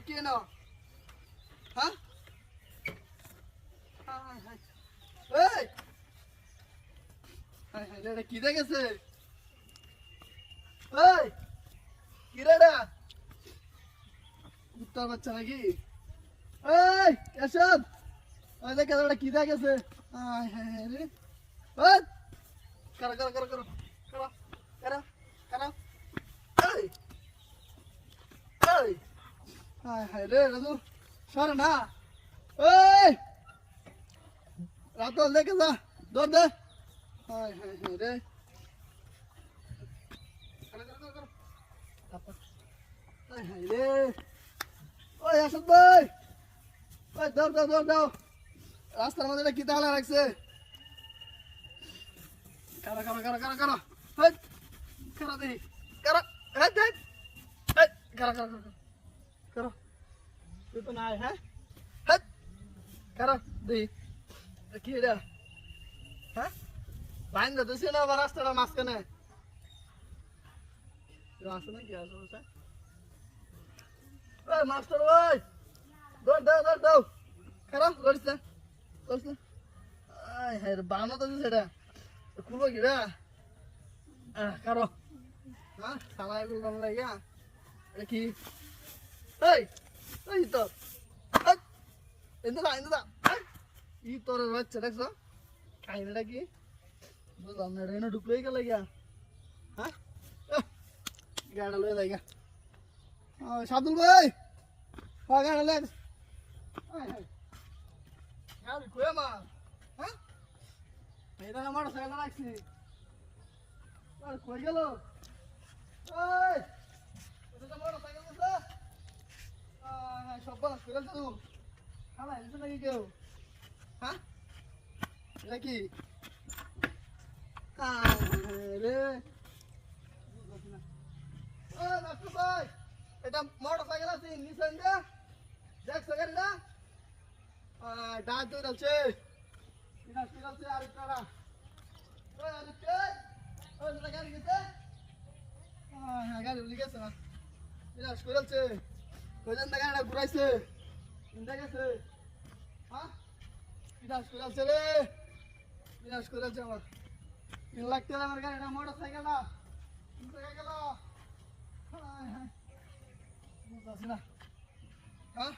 কি না হ্যাঁ হাই হাই এই হাই হাই রে কি দেখেছে এই কি রে এটা কুত্তার বাচ্চা নাকি এই কেশব ওই দেখে ওটা কি দেখেছে হাই হাই রে ওই করো করো করো করো করো করো করো এই এই হাই হাই রে রাজু সর না এই রাতো দেখে যা দৌড় দে হাই হাই হাই রে করো করো করো করো হাই হাই রে ওই আসত ভাই ওই দৌড় দৌড় দৌড় দাও রাস্তার মধ্যে কি তাহলে রাখছে করো করো করো করো করো হেই করো দেখি করো হেই দেখ হেই করো করো করো করো তুই তো নাই হ্যাঁ হেই করো দেখি কি এটা হ্যাঁ লাইন দিতেছি না আবার রাস্তাটা মাঝখানে আসো না কি আসো ওই মাস্টার ওই দৌড় দাও দৌড় দাও করো দৌড়িস না দৌড়িস না আয় হ্যাঁ বানো তো সেটা খুলবো কি রে কারো হ্যাঁ সালা এগুলো কম লাগে এটা কি এই এই তো এন্দা এন্দা ই তোর বাচ্চা দেখছো কাহিনীটা কি বুঝলাম না এটা ঢুকলেই গেলে গিয়া হ্যাঁ গাড়া লয়ে যায় গা সাদুল ভাই গাড়া লে কয়ে মা হ্যাঁ এটা আমার সাইকেল রাখছি কই গেল ওই এটা মোটর সাইকেল আছে সব বাস করে তো খালা এসে নাকি কেউ হ্যাঁ এটা কি রে ও ডাক্তার ভাই এটা মোটর সাইকেল আছে নিছেন দে দেখছো গাড়িটা ডাক তো চলছে এটা চলছে আর একটা ওই আদিত্য ওই এটা গাড়ি গেছে হ্যাঁ গাড়ি উঠে গেছে না এটা চলছে কইজন না গাড়িটা ঘুরাইছে ইন্দা গেছে হ্যাঁ এটা চলছে রে এটা চলছে আমার 3 লাখ টাকা আমার গাড়িটা মোটর সাইকেলটা কোথায় গেল হ্যাঁ হ্যাঁ বুঝতাছি না হ্যাঁ